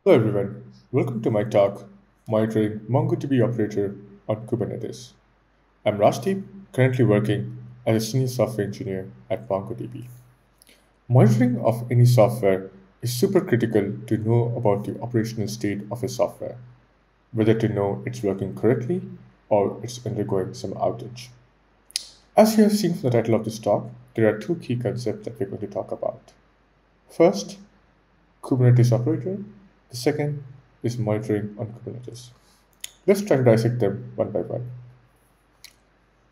Hello everyone, welcome to my talk, Monitoring MongoDB Operator on Kubernetes. I'm Rashdeep, currently working as a senior software engineer at MongoDB. Monitoring of any software is super critical to know about the operational state of a software, whether to know it's working correctly or it's undergoing some outage. As you have seen from the title of this talk, there are two key concepts that we're going to talk about. First, Kubernetes operator. The second is monitoring on Kubernetes. Let's try to dissect them one by one.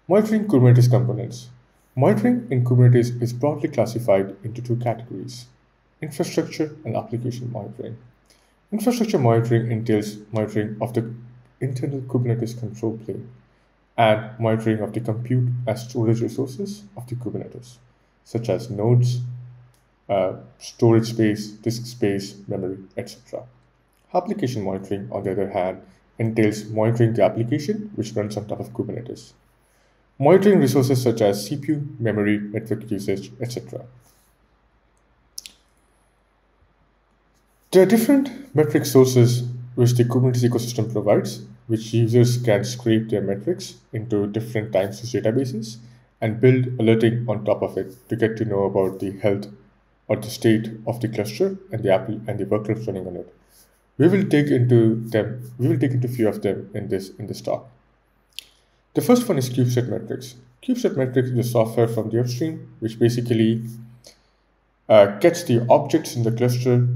Monitoring Kubernetes components. Monitoring in Kubernetes is broadly classified into two categories: infrastructure and application monitoring. Infrastructure monitoring entails monitoring of the internal Kubernetes control plane and monitoring of the compute and storage resources of the Kubernetes, such as nodes, storage space, disk space, memory, etc. Application monitoring, on the other hand, entails monitoring the application which runs on top of Kubernetes, monitoring resources such as CPU, memory, network usage, etc. There are different metric sources which the Kubernetes ecosystem provides, which users can scrape their metrics into different time source databases and build alerting on top of it to get to know about the health or the state of the cluster and the app and the workloads running on it. We will dig into them. We will dig into a few of them in this talk. The first one is CubeSat metrics. CubeSat metrics is a software from the upstream which basically gets the objects in the cluster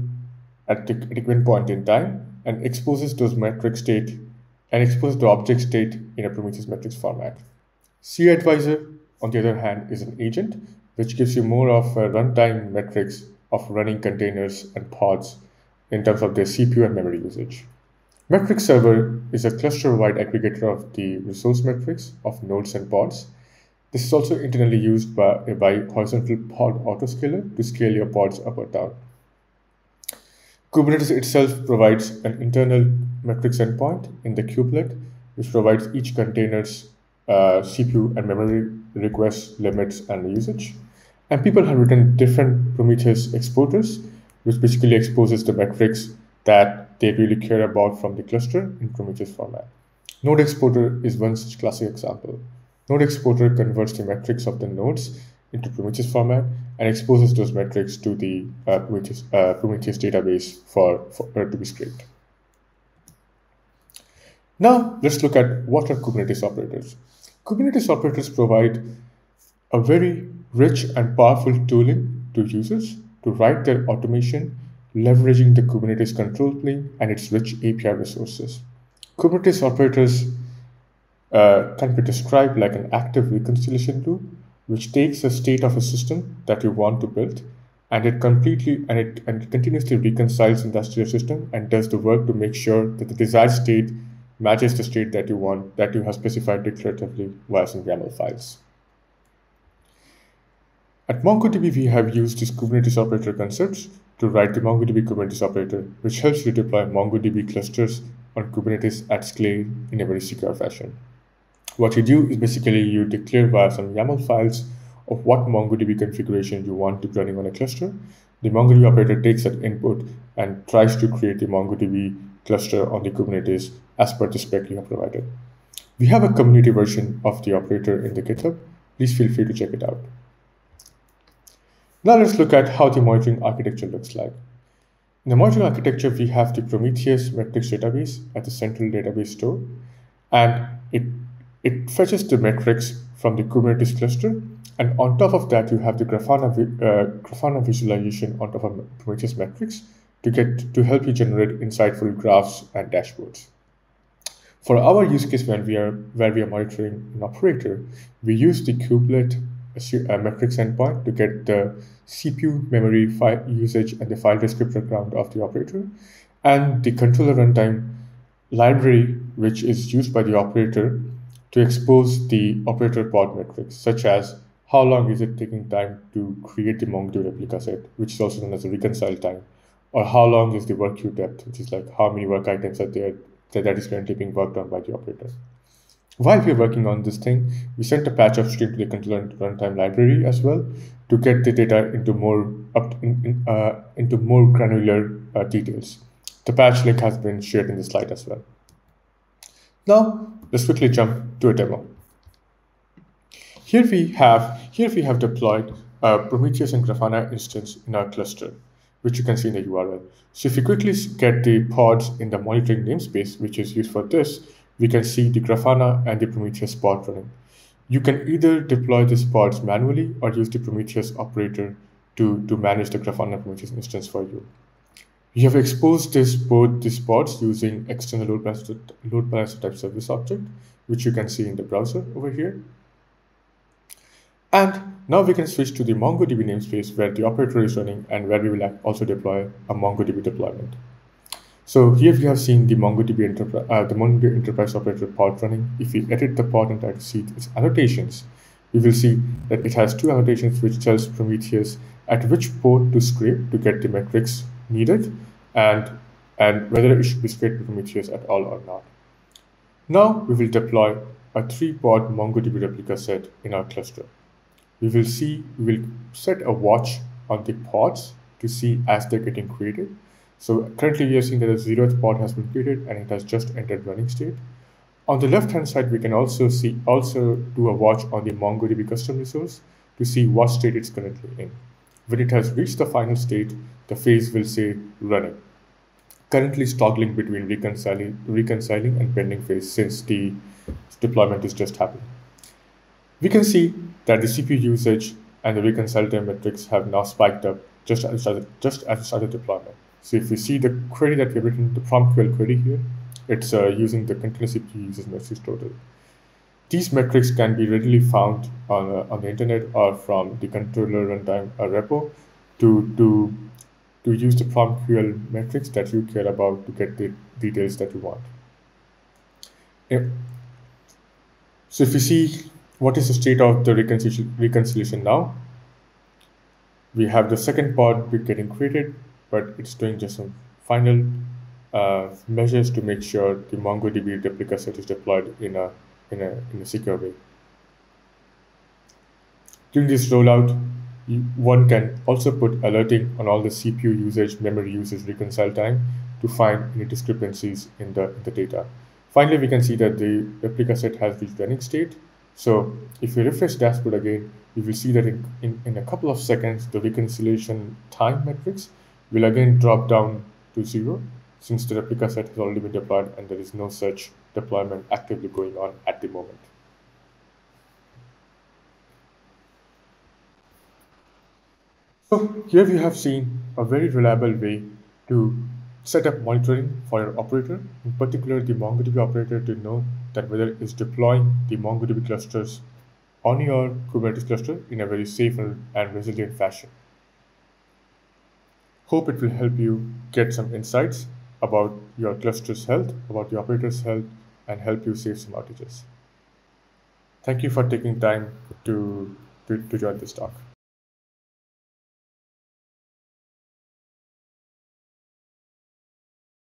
at a given point in time and exposes those metric state and exposes the object state in a Prometheus metrics format. CAdvisor, on the other hand, is an agent which gives you more of a runtime metrics of running containers and pods in terms of their CPU and memory usage. Metric server is a cluster-wide aggregator of the resource metrics of nodes and pods. This is also internally used by horizontal pod autoscaler to scale your pods up or down. Kubernetes itself provides an internal metrics endpoint in the kubelet, which provides each container's CPU and memory requests, limits, and usage. And people have written different Prometheus exporters, which basically exposes the metrics that they really care about from the cluster in Prometheus format. Node exporter is one such classic example. Node exporter converts the metrics of the nodes into Prometheus format and exposes those metrics to the Prometheus database for to be scraped. Now, let's look at what are Kubernetes operators. Kubernetes operators provide a very rich and powerful tooling to users to write their automation leveraging the Kubernetes control plane and its rich API resources. Kubernetes operators can be described like an active reconciliation loop, which takes the state of a system that you want to build, and it continuously reconciles in that state system and does the work to make sure that the desired state matches the state that you want, that you have specified declaratively via some YAML files. At MongoDB, we have used these Kubernetes operator concepts to write the MongoDB Kubernetes operator, which helps you deploy MongoDB clusters on Kubernetes at scale in a very secure fashion. What you do is basically you declare via some YAML files of what MongoDB configuration you want to be running on a cluster. The MongoDB operator takes that input and tries to create the MongoDB cluster on the Kubernetes as per the spec you have provided. We have a community version of the operator in the GitHub. Please feel free to check it out. Now let's look at how the monitoring architecture looks like. In the monitoring architecture, we have the Prometheus metrics database at the central database store, and it fetches the metrics from the Kubernetes cluster. And on top of that, you have the Grafana visualization on top of Prometheus metrics to help you generate insightful graphs and dashboards. For our use case where we are monitoring an operator, we use the kubelet metrics endpoint to get the CPU, memory, file usage, and the file descriptor count of the operator, and the controller runtime library, which is used by the operator to expose the operator pod metrics, such as how long is it taking time to create the MongoDB replica set, which is also known as the reconcile time, or how long is the work queue depth, which is like how many work items are there that is currently being worked on by the operator. While we are working on this thing, we sent a patch upstream to the controller runtime library as well to get the data into more granular details. The patch link has been shared in the slide as well. Now, let's quickly jump to a demo. Here we have deployed a Prometheus and Grafana instance in our cluster, which you can see in the URL. So if you quickly get the pods in the monitoring namespace, which is used for this, we can see the Grafana and the Prometheus pod running. You can either deploy these pods manually or use the Prometheus operator to manage the Grafana Prometheus instance for you. We have exposed both these pods using external load balancer type service object, which you can see in the browser over here. And now we can switch to the MongoDB namespace where the operator is running and where we will also deploy a MongoDB deployment. So here we have seen the MongoDB Enterprise operator pod running. If we edit the pod and try to see its annotations, we will see that it has two annotations which tells Prometheus at which port to scrape to get the metrics needed and whether it should be scraped to Prometheus at all or not. Now we will deploy a 3-pod MongoDB replica set in our cluster. We will set a watch on the pods to see as they're getting created. So currently we are seeing that the 0th pod has been created and it has just entered running state. On the left-hand side, we can also do a watch on the MongoDB custom resource to see what state it's currently in. When it has reached the final state, the phase will say running. Currently toggling between reconciling and pending phase since the deployment is just happening. We can see that the CPU usage and the reconcile time metrics have now spiked up just as we started deployment. So if we see the query that we've written, the PromQL query here, it's using the continuous CPU usage metrics total. These metrics can be readily found on the internet or from the controller runtime repo to use the PromQL metrics that you care about to get the details that you want. So if you see what is the state of the reconciliation now, we have the second pod getting created, but it's doing just some final measures to make sure the MongoDB replica set is deployed in a secure way. During this rollout, one can also put alerting on all the CPU usage, memory usage, reconcile time to find any discrepancies in the data. Finally, we can see that the replica set has reached running state. So if we refresh dashboard again, we will see that in a couple of seconds, the reconciliation time metrics will again drop down to 0 since the replica set has already been deployed and there is no such deployment actively going on at the moment. So here we have seen a very reliable way to set up monitoring for your operator, in particular the MongoDB operator, to know that whether it's deploying the MongoDB clusters on your Kubernetes cluster in a very safe and resilient fashion. Hope it will help you get some insights about your cluster's health, about the operator's health, and help you save some outages. Thank you for taking time to join this talk.